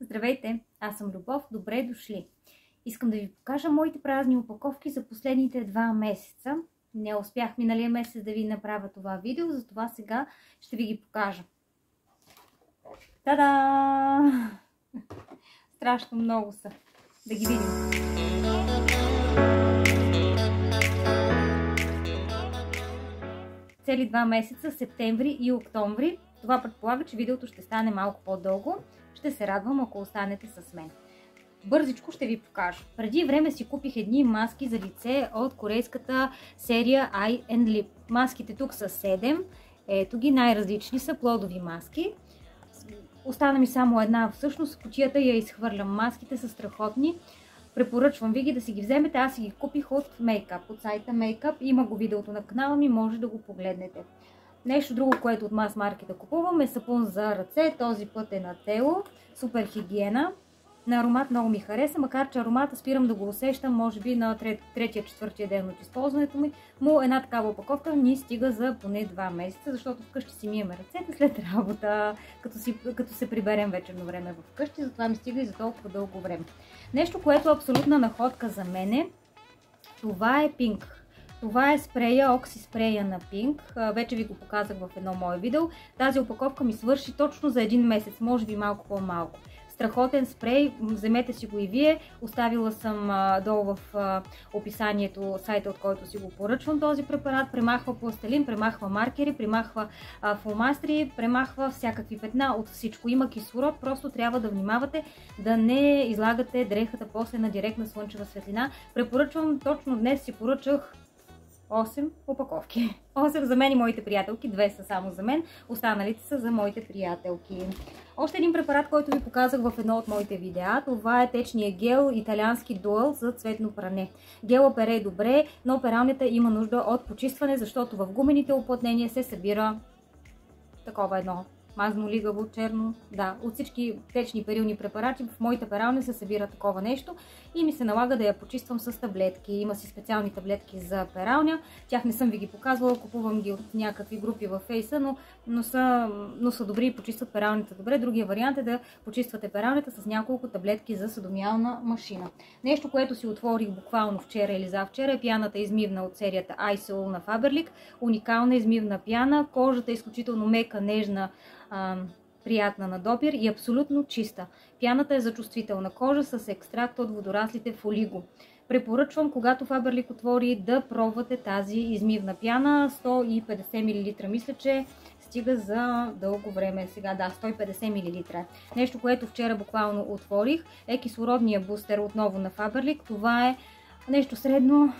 Здравейте, аз съм Любов, добре дошли! Искам да ви покажа моите празни опаковки за последните 2 месеца. Не успях миналия месец да ви направя това видео, затова сега ще ви ги покажа. Та-да! Страшно много са. Да ги видим. Цели 2 месеца, септември и октомври. Това предполага, че видеото ще стане малко по-дълго. Ще се радвам, ако останете с мен. Бързичко ще ви покажа. Преди време си купих едни маски за лице от корейската серия Eye and Lip. Маските тук са 7. Ето ги, най-различни са плодови маски. Остана ми само една. Всъщност кутията я изхвърлям. Маските са страхотни. Препоръчвам ви ги да си ги вземете. Аз си ги купих от Makeup, от сайта Makeup. Има го видеото на канала ми, може да го погледнете. Нещо друго, което от мас маркета купувам е сапун за ръце. Този път е на Тело. Супер хигиена. На аромат много ми хареса, макар че аромата спирам да го усещам, може би на 3-4 ден от използването ми. Но една такава опаковка ни стига за поне 2 месеца, защото вкъщи си миеме ръцете след работа, като се приберем вечерно време вкъщи, затова ми стига и за толкова дълго време. Нещо, което е абсолютна находка за мене, това е Pink. Това е спрея, окси спрея на Pink. Вече ви го показах в едно мое видео. Тази опаковка ми свърши точно за 1 месец, може би малко по-малко. Страхотен спрей, вземете си го и вие. Оставила съм долу в описанието сайта, от който си го поръчвам този препарат. Премахва пластелин, премахва маркери, премахва фломастри, премахва всякакви петна от всичко. Има кислород, просто трябва да внимавате да не излагате дрехата после на директна слънчева светлина. Препоръчвам, точно днес си поръчах 8 опаковки. 8 за мен и моите приятелки, 2 са само за мен, останалите са за моите приятелки. Още един препарат, който ви показах в едно от моите видеа, това е течния гел италиански дуал за цветно пране. Гела пере добре, но пералнята има нужда от почистване, защото в гумените уплътнения се събира такова едно мазно, лигаво, черно. Да, от всички течни перилни препарати в моите перални се събира такова нещо и ми се налага да я почиствам с таблетки. Има си специални таблетки за пералня. Тях не съм ви ги показвала, купувам ги от някакви групи във фейса, но са добри и почистват пералните добре. Другия вариант е да почиствате пералнята с няколко таблетки за съдомиална машина. Нещо, което си отворих буквално вчера или завчера, е пяната измивна от серията Iceol на Faberlic. Уникална измивна пяна. Кожата е изключително мека, нежна, приятна на допир и абсолютно чиста. Пяната е за чувствителна кожа с екстракт от водораслите фолиго. Препоръчвам, когато Faberlic отвори, да пробвате тази измивна пяна. 150 мл, мисля, че стига за дълго време. Сега да, 150 мл. Нещо, което вчера буквално отворих, е кислородния бустер отново на Faberlic. Това е нещо средно,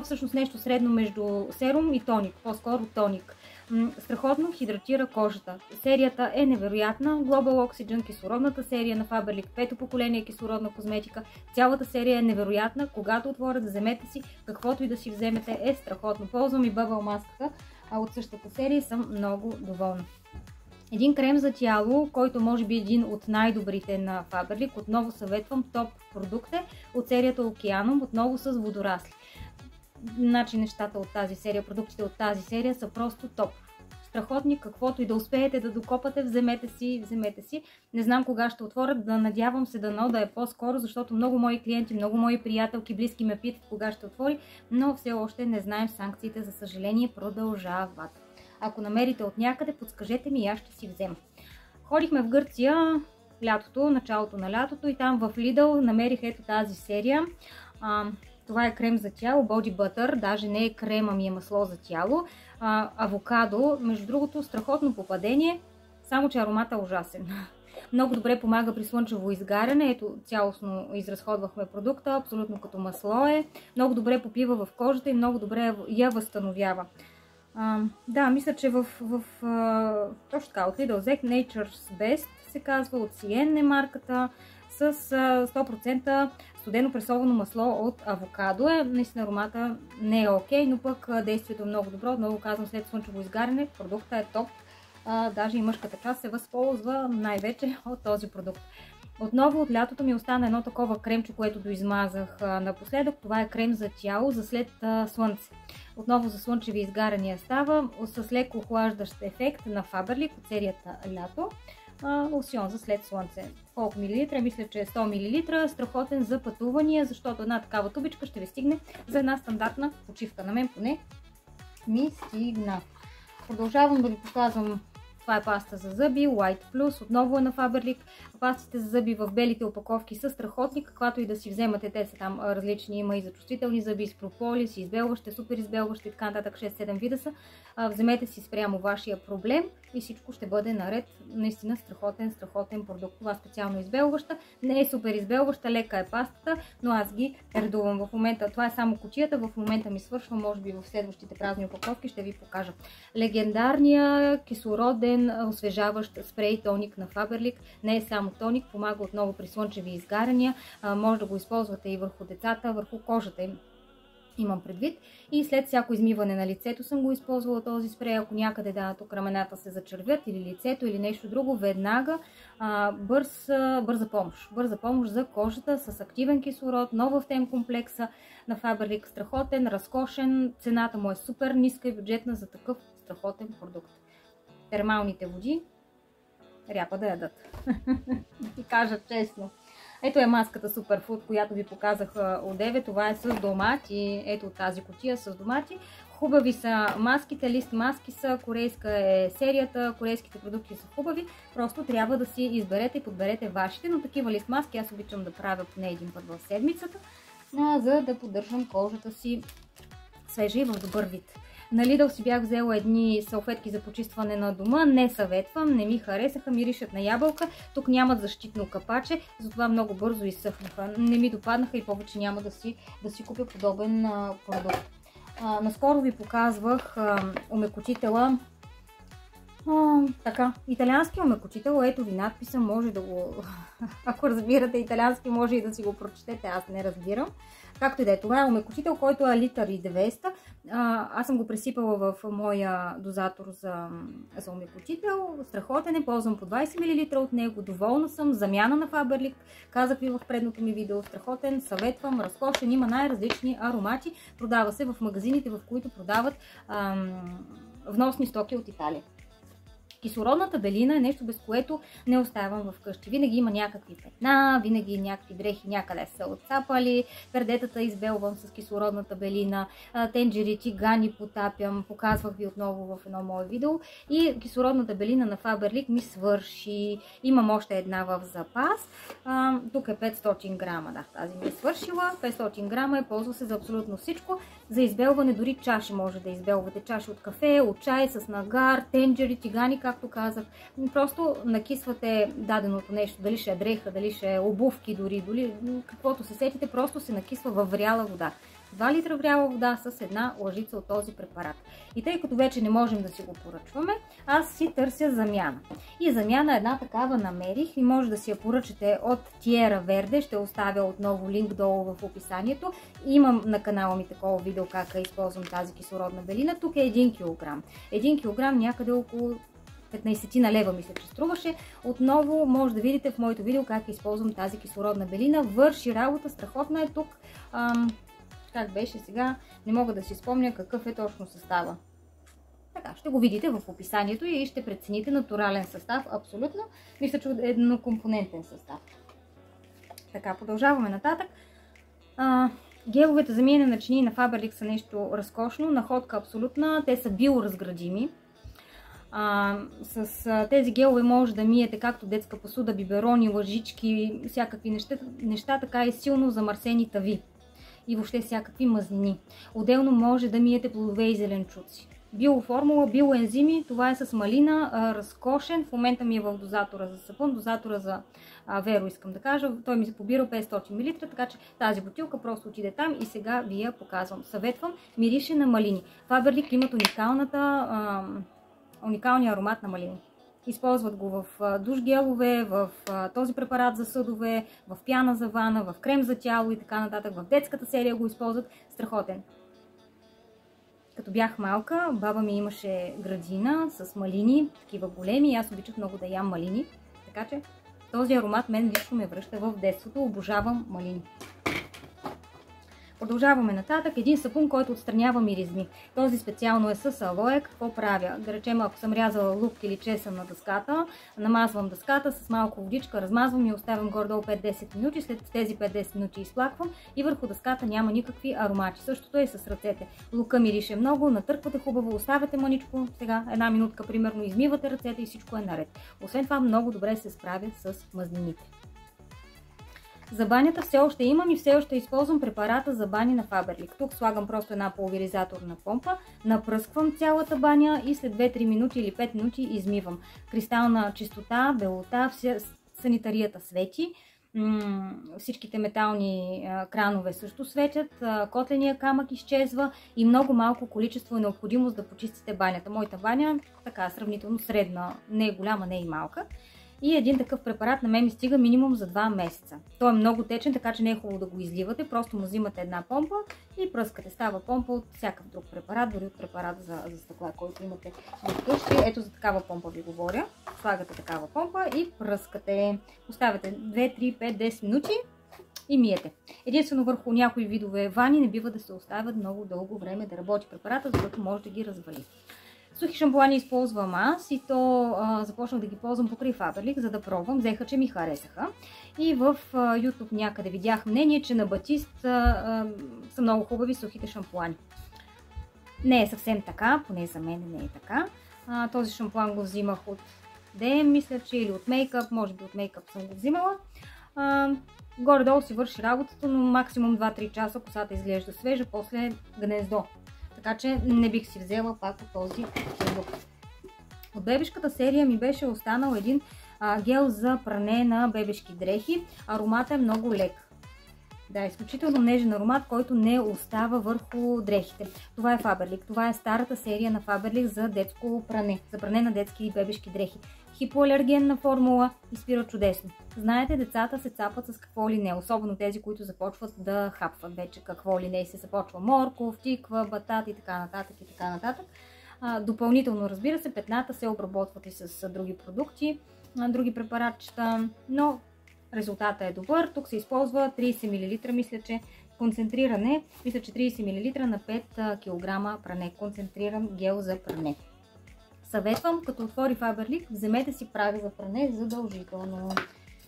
всъщност нещо средно между серум и тоник, по-скоро тоник. Страхотно хидратира кожата. Серията е невероятна. Global Oxygen, кислородната серия на Faberlic, 5-то поколение кислородна козметика. Цялата серия е невероятна. Когато отворят, вземете си, каквото и да си вземете, е страхотно. Ползвам и бъбъл маската от същата серия и съм много доволна. Един крем за тяло, който може би е един от най-добрите на Faberlic. Отново съветвам, топ продукт е от серията Океаном, отново с водорасли. Значи нещата от тази серия, продуктите от тази серия са просто топ. Страхотни, каквото и да успеете да докопате, вземете си. Не знам кога ще отворят, да надявам се да е по-скоро, защото много мои клиенти, много мои приятелки, близки ме питат кога ще отвори, но все още не знаем, санкциите, за съжаление, продължават. Ако намерите от някъде, подскажете ми и аз ще си взема. Ходихме в Гърция лятото, началото на лятото и там в Lidl намерих ето тази серия. Това е крем за тяло, Body Butter, даже не е крем, ами е масло за тяло. Авокадо, между другото, страхотно попадение, само че аромата е ужасен. Много добре помага при слънчево изгаряне, ето цялостно изразходвахме продукта, абсолютно като масло е. Много добре попива в кожата и много добре я възстановява. Да, мисля, че точно така, от Lidl взех Nature's Best, се казва, от Sienne е марката, с 100% студено пресовано масло от авокадо. Наистина аромата не е окей, но пък действието е много добро. Отново казвам, след слънчево изгаряне продукта е топ. Даже и мъжката част се възползва най-вече от този продукт. Отново от лятото ми остана едно такова кремче, което доизмазах напоследък. Това е крем за тяло за след слънце. Отново за слънчеви изгаряния става с леко охлаждащ ефект на Faberlic от серията Лято. лосьон за след слънце. Колко милилитра? Мисля, че е 100 мл. Страхотен за пътувания, защото една такава тубичка ще ви стигне за една стандартна почивка. На мен поне ми стигна. Продължавам да ви показвам. Това е паста за зъби, White Plus, отново е на Faberlic. Пастите за зъби в белите опаковки са страхотни, каквато и да си вземате, те са там различни, има и за чувствителни зъби, с прополис, избелващи, супер избелващи, така нататък, 6-7 вида са. Вземете си спрямо вашия проблем и всичко ще бъде наред. Наистина страхотен продукт. Това специално избелваща, не е супер избелваща, лека е пастата, но аз ги редувам в момента. Това е само кутията, в момента ми свършва, може би в следващите празни опаковки ще ви покажа. Легендарния кислороден освежаващ спрей тоник на Faberlic, не е само тоник, помага отново при слънчеви изгаряния, може да го използвате и върху децата, върху кожата им. Имам предвид. И след всяко измиване на лицето съм го използвала този спрей. Ако някъде тук рамената се зачервят или лицето или нещо друго, веднага бърза помощ. Бърза помощ за кожата с активен кислород, нова в тем комплекса на Faberlic. Страхотен, разкошен. Цената му е супер ниска и бюджетна за такъв страхотен продукт. Термалните води ряпа да ядат. Да ти кажа честно. Ето е маската Superfood, която ви показах одеве. Това е с домати. Ето тази кутия с домати. Хубави са маските, лист маски са, корейска е серията, корейските продукти са хубави. Просто трябва да си изберете и подберете вашите, но такива лист маски аз обичам да правя поне един път в седмицата, за да поддържам кожата си свежа и в добър вид. На Lidl си бях взела едни салфетки за почистване на дома, не съветвам, не ми харесаха, миришат на ябълка, тук нямат защитно капаче, затова много бързо изсъхнаха, не ми допаднаха и повече няма да си купя подобен продукт. Наскоро ви показвах омекотителя, италиански омекотител, ето ви надписа, може да го, ако разбирате италиански, може и да си го прочетете, аз не разбирам. Както и да е, това е омекотител, който е литър и 200. Аз съм го пресипала в моя дозатор за омекотител. Страхотен е, ползвам по 20 мл от него, доволна съм. Замяна на Faberlic, казах ви в предното ми видео, страхотен, съветвам, разкошен, има най-различни аромати. Продава се в магазините, в които продават вносни стоки от Италия. Кислородната белина е нещо, без което не оставам вкъщи. Винаги има някакви петна, винаги някакви дрехи някъде са отцапали, пердетата избелвам с кислородната белина, тенджери, тигани потапям, показвах ви отново в едно мое видео. И кислородната белина на Faberlic ми свърши. Имам още една в запас. Тук е 500 грама, да, тази ми е свършила. 500 грама е, ползва се за абсолютно всичко. За избелване дори чаши може да избелвате. Чаши от кафе, от чай, с нагар, тенджери, тигани, както казах. Просто накисвате даденото нещо, дали ще е дреха, дали ще е обувки, дори каквото се сетите, просто се накисва във вряла вода. 2 литра вряла вода с една лъжица от този препарат. И тъй като вече не можем да си го поръчваме, аз си търся замяна. И замяна една такава намерих и може да си я поръчате от Tierra Verde. Ще оставя отново линк долу в описанието. Имам на канала ми такова видео как използвам тази кислородна белина. Тук е 1 кг. 1 кг някъде около 15 на лева, мисля, че струваше. Отново може да видите в моето видео как използвам тази кислородна белина. Върши работа, страхотна е тук. Как беше сега, не мога да си спомня какъв е точно състава. Така, ще го видите в описанието и ще прецените натурален състав, абсолютно. Мисля, че еднокомпонентен състав. Така, продължаваме нататък. Геловете за миене на чинии на Faberlic са нещо разкошно, находка абсолютна, те са биоразградими. С тези гелове може да миете както детска посуда, биберони, лъжички, всякакви неща, така и силно замърсени тави и въобще всякакви мазнини. Отделно може да миете плодове и зеленчуци. Биоформула, биоензими, това е с малина, разкошен. В момента ми е в дозатора за сапун, дозатора за Веро искам да кажа. Той ми се побира 500 мл, така че тази бутилка просто отиде там и сега ви я показвам. Съветвам, мирише на малини. Faberlic имат уникалния аромат на малини. Използват го в душ гелове, в този препарат за съдове, в пяна за вана, в крем за тяло и така нататък. В детската серия го използват. Страхотен. Като бях малка, баба ми имаше градина с малини, такива големи. Аз обичах много да ям малини. Така че този аромат мен лично ме връща в детството. Обожавам малини. Продължаваме нататък. Един сапун, който отстранява миризми. Този специално е с алоe. Какво правя? Да речем, ако съм рязала лук или чесън на дъската, намазвам дъската с малко водичка, размазвам и оставям горе-долу 5-10 минути. След тези 5-10 минути изплаквам и върху дъската няма никакви аромати. Същото е с ръцете. Лука мирише много, натърквате хубаво, оставяте мъничко, сега една минутка примерно, измивате ръцете и всичко е наред. Освен това много добре се справя с мазнините. За банята все още имам и все още използвам препарата за бани на Faberlic. Тук слагам просто една пулверизаторна помпа, напръсквам цялата баня и след 2-3 минути или 5 минути измивам. Кристална чистота, белота, санитарията свети, всичките метални кранове също светят, котления камък изчезва и много малко количество е необходимост да почистите банята. Моята баня така сравнително средна, не е голяма, не е и малка. И един такъв препарат на мен ми стига минимум за 2 месеца. Той е много течен, така че не е хубаво да го изливате. Просто му взимате една помпа и пръскате. Става помпа от всякакъв друг препарат, дори от препарат за стъкла, който имате вкъщи. Ето за такава помпа ви говоря. Слагате такава помпа и пръскате. Оставяте 2, 3, 5, 10 минути и миете. Единствено върху някои видове вани не бива да се оставят много дълго време да работи препарата, защото може да ги развали. Сухи шампуани използвам аз и то започнах да ги ползвам покрай Faberlic, за да пробвам. Взеха, че ми харесаха. И в YouTube някъде видях мнение, че на Батист са много хубави сухите шампуани. Не е съвсем така, поне за мен не е така. Този шампуан го взимах от DM, мисля, че или от мейкъп, може би от мейкъп съм го взимала. Горе-долу си върши работата, но максимум 2-3 часа косата изглежда свежа, после гнездо. Така че не бих си взела пак от този продукт. От бебешката серия ми беше останал един гел за пране на бебешки дрехи. Ароматът е много лек. Да, изключително нежен аромат, който не остава върху дрехите. Това е Faberlic. Това е старата серия на Faberlic за детско пране. За пране на детски и бебешки дрехи. Хипоалергенна формула и спира чудесно. Знаете, децата се цапат с какво ли не, особено тези, които започват да хапват вече какво ли не. Се започва морков, тиква, батат и така нататък и така нататък. Допълнително, разбира се, петната се обработват и с други продукти, други препаратчета, но резултатът е добър. Тук се използва 30 мл, мисля, че концентриране, мисля, че 30 мл на 5 кг пране, концентриран гел за пране. Съветвам, като отвори Faberlic, вземете си прави за пране задължително.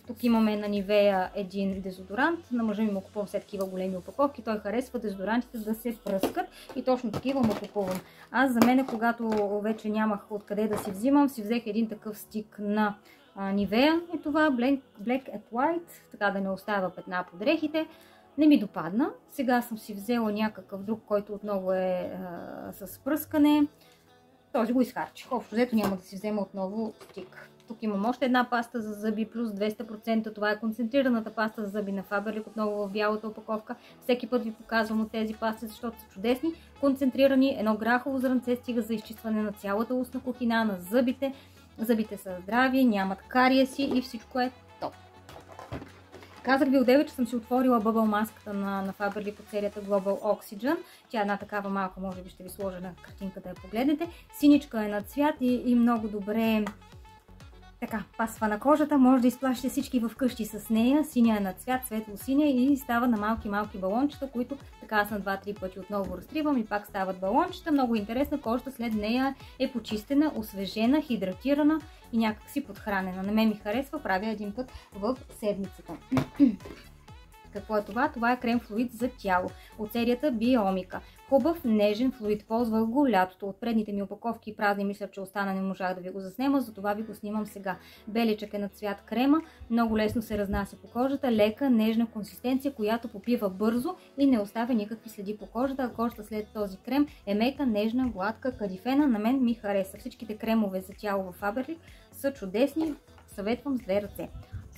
Тук имаме на Nivea един дезодорант. На мъжа ми му купувам все такива големи опаковки. Той харесва дезодорантите да се пръскат и точно такива му купувам. Аз за мен, когато вече нямах откъде да си взимам, си взех един такъв стик на Nivea. И това Black and White, така да не остава петна по дрехите. Не ми допадна. Сега съм си взела някакъв друг, който отново е с пръскане. Този го изхарчих. Общо взето няма да си взема отново стик. Тук имам още една паста за зъби плюс 200%. Това е концентрираната паста за зъби на Faberlic, отново в бялата опаковка. Всеки път ви показвам от тези пасти, защото са чудесни. Концентрирани, едно грахово зранце стига за изчистване на цялата устна кухина, на зъбите. Зъбите са здрави, нямат кариеси и всичко е топ. Казах ви отдеве, че съм си отворила бъбъл маската на Faberlic от серията Global Oxygen. Тя е една такава малка, може би ще ви сложа на картинка да я погледнете. Синичка е на цвят и много добре така пасва на кожата. Може да изплащате всички вкъщи с нея. Синя е на цвят, светло-синя и става на малки балончета, които така аз на 2-3 пъти отново разтривам и пак стават балончета. Много интересна, кожата след нея е почистена, освежена, хидратирана и някак си подхранена. На мен ми харесва, правя един път в седмицата. Какво е това? Това е крем флуид за тяло от серията Биомика. Хубав, нежен флуид. Ползвах го лятото. От предните ми опаковки празни, мисля, че остана, не можах да ви го заснема, затова ви го снимам сега. Беличък е на цвят крема, много лесно се разнася по кожата, лека, нежна консистенция, която попива бързо и не оставя никакви следи по кожата, а кожата след този крем е мека, нежна, гладка, кадифена. На мен ми хареса. Всичките кремове за тяло в Faberlic са чудесни, съветвам с 2 ръце.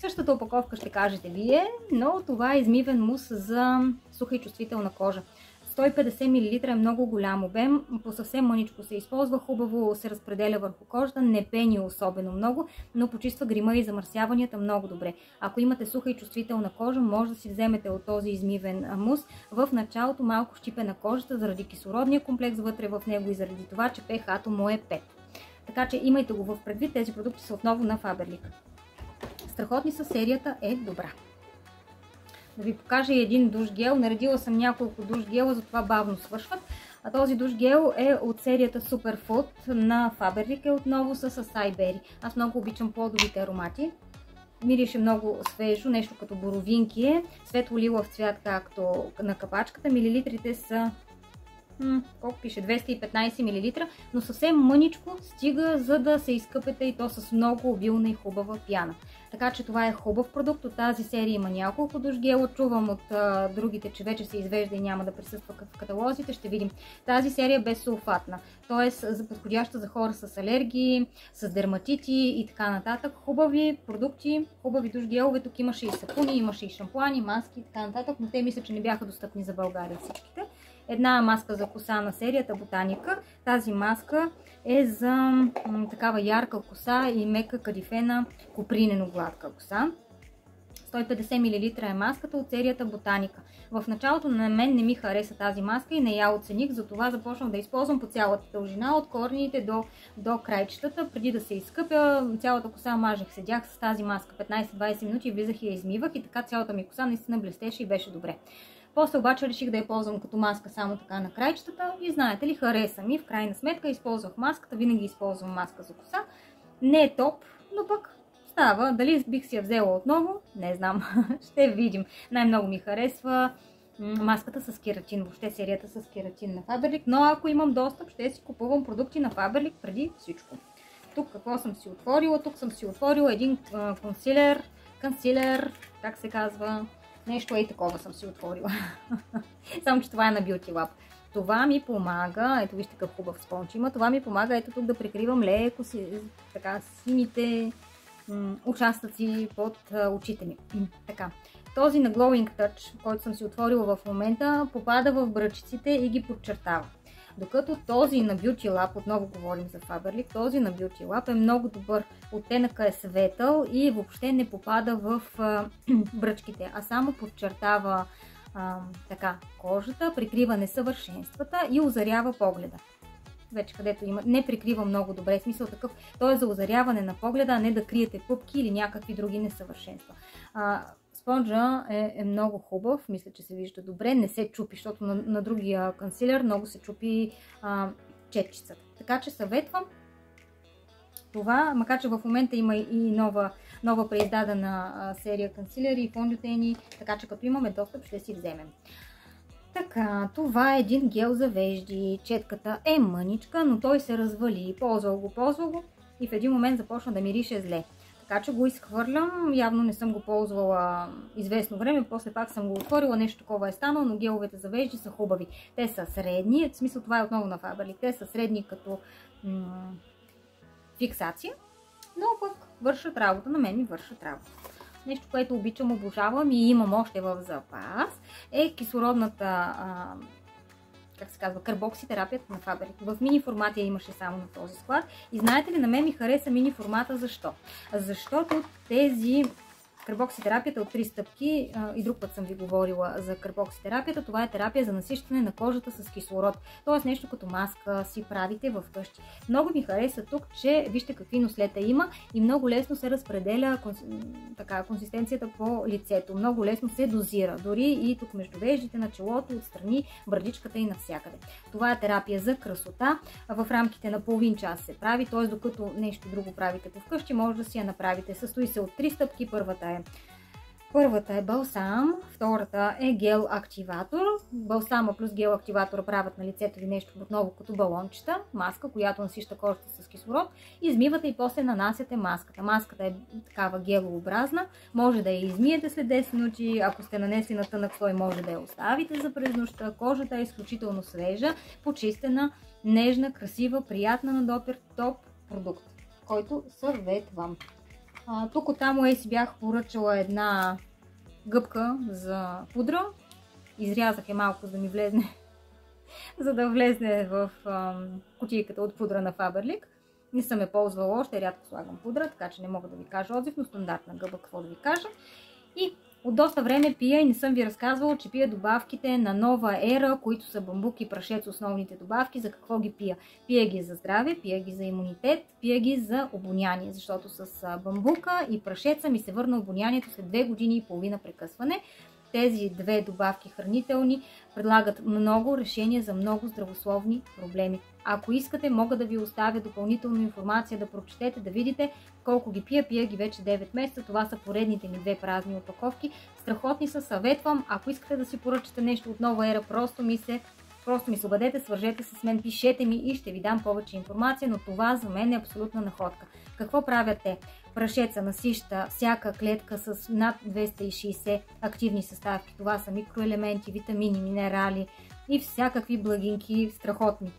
Същата опаковка ще кажете вие, но това е измивен мус за суха и чувствителна кожа. 150 мл е много голям обем, по съвсем мъничко се използва, хубаво се разпределя върху кожата, не пени особено много, но почиства грима и замърсяванията много добре. Ако имате суха и чувствителна кожа, може да си вземете от този измивен мус. В началото малко щипе на кожата заради кислородния комплекс вътре в него и заради това, че pH-то му е 5. Така че имайте го в предвид, тези продукти са отново на Faberlic. Страхотни са, серията е добра. да ви покажа и един душ гел. Наредила съм няколко душ гела, затова бавно свършват. А този душ гел е от серията Superfood на Faberlic, е отново с Acai Berry. Аз много обичам плодовите аромати. Мирише много свежо, нещо като боровинки е. Светло лилав цвят, както на капачката. Милилитрите са, колко пише, 215 мл, но съвсем мъничко стига, за да се изкъпете, и то с много обилна и хубава пяна. Така че това е хубав продукт. От тази серия има няколко душ гела. Чувам от другите, че вече се извежда и няма да присъства в каталозите. Ще видим. Тази серия е безсулфатна, т.е. подходяща за хора с алергии, с дерматити и така нататък. Хубави продукти, хубави душ гелове. Тук имаше и сапуни, имаше и шампуани, маски и така нататък, но те мисля, че не бяха достъпни за България всичките. Една маска за коса на серията Ботаника. Тази маска е за такава ярка коса и мека кадифена копринено гладка коса. 150 мл е маската от серията Ботаника. В началото на мен не ми хареса тази маска и не я оцених, затова започнах да използвам по цялата дължина, от корените до крайчетата. Преди да се изкъпя, цялата коса мажех, седях с тази маска 15-20 минути, влизах и я измивах и така цялата ми коса наистина блестеше и беше добре. После обаче реших да я ползвам като маска само така на крайчетата и знаете ли, хареса ми. В крайна сметка използвах маската, винаги използвам маска за коса. Не е топ, но пък става. Дали бих си я взела отново? Не знам. Ще видим. Най-много ми харесва маската с кератин, въобще серията с кератин на Faberlic, но ако имам достъп, ще си купувам продукти на Faberlic преди всичко. Тук какво съм си отворила? Тук съм си отворила един консилер, как се казва? Нещо такова съм си отворила. Само че това е на Beauty Lab. Това ми помага, ето вижте какъв хубав спонж има, това ми помага ето тук да прикривам леко така сините участъци под очите ми. Така. Този на Glowing Touch, който съм си отворила в момента, попада в бръчиците и ги подчертава. Докато този на Beauty Lab, отново говорим за Faberlic, този на Beauty Lab е много добър. Оттенъка е светъл и въобще не попада в бръчките, а само подчертава така кожата, прикрива несъвършенствата и озарява погледа. Вече където има, не прикрива много добре, смисъл такъв, то е за озаряване на погледа, а не да криете пъпки или някакви други несъвършенства. Спонжа е много хубав, мисля, че се вижда добре, не се чупи, защото на другия консилер много се чупи четчицата. Така че съветвам това, макар че в момента има и нова преиздадена серия консилери и фондютени, така че като имаме достъп ще си вземем. Така, това е един гел за вежди. Четката е мъничка, но той се развали. Ползвал го и в един момент започна да мирише зле. Така че го изхвърлям. Явно не съм го ползвала известно време, после пак съм го отворила, нещо такова е станало, но геловете за вежди са хубави. Те са средни, в смисъл това е отново на Faberlic, те са средни като фиксация, но пък вършат работа, на мен ми вършат работа. Нещо, което обичам, обожавам и имам още в запас, е кислородната, как се казва, карбокситерапията на Faberlic. В мини формат я имаше само на този склад. И знаете ли, на мен ми хареса мини формата. Защо? Защото тези карбокситерапията от 3 стъпки, и друг път съм ви говорила за карбокситерапията, това е терапия за насищане на кожата с кислород. Тоест нещо като маска си правите в къщи. Много ми хареса тук, че вижте какви нослета има и много лесно се разпределя консистенцията по лицето. Много лесно се дозира. Дори и тук между веждите, на челото, отстрани, брадичката и навсякъде. Това е терапия за красота. В рамките на половин час се прави, т.е. докато нещо друго правите по вкъщи, може да си я направите. Състои се от 3 стъпки. Първата е балсам, втората е гел активатор. Балсама плюс гел активатора правят на лицето ви нещо отново като балончета, маска, която насища кожата с кислород. Измивате и после нанасяте маската. Маската е такава гелообразна, може да я измиете след 10 минути, ако сте нанесли на тънък слой, може да я оставите за през нощта. Кожата е изключително свежа, почистена, нежна, красива, приятна на допир, топ продукт, който съветвам. Тук оттам си бях поръчала една гъбка за пудра. Изрязах я малко, за да ми влезне, за да влезне в кутийката от пудра на Faberlic. Не съм я ползвала още, рядко слагам пудра, така че не мога да ви кажа отзив, но стандартна гъба, какво да ви кажа. И от доста време пия и не съм ви разказвала, че пия добавките на Нова Ера, които са бамбук и прашец, основните добавки. За какво ги пия? Пия ги за здраве, пия ги за имунитет, пия ги за обоняние, защото с бамбука и прашеца ми се върна обонянието след 2 години и половина прекъсване. тези две добавки хранителни предлагат много решения за много здравословни проблеми. Ако искате, мога да ви оставя допълнителна информация да прочетете, да видите колко ги пия ги вече 9 месеца. Това са поредните ми 2 празни опаковки. Страхотни са, съветвам. Ако искате да си поръчате нещо от Нова ера, просто ми се обадете, свържете се с мен, пишете ми и ще ви дам повече информация, но това за мен е абсолютна находка. Какво правят те? Прашеца насища всяка клетка с над 260 активни съставки. Това са микроелементи, витамини, минерали и всякакви благинки страхотни.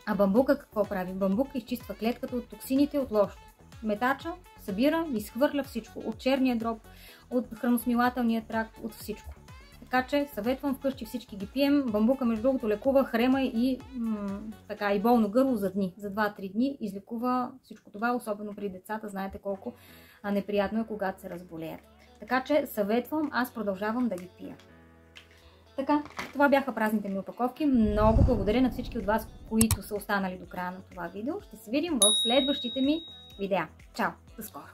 А бамбука какво прави? Бамбука изчиства клетката от токсините, от лошото. Метача събира, изхвърля всичко. От черния дроб, от храносмилателния тракт, от всичко. Така че съветвам, вкъщи всички ги пием. Бамбука, между другото, лекува хрема и болно гърло за дни. За 2-3 дни излекува всичко това, особено при децата. Знаете колко неприятно е, когато се разболеят. Така че съветвам, аз продължавам да ги пия. Така, това бяха празните ми опаковки. Много благодаря на всички от вас, които са останали до края на това видео. Ще се видим в следващите ми видеа. Чао! До скоро!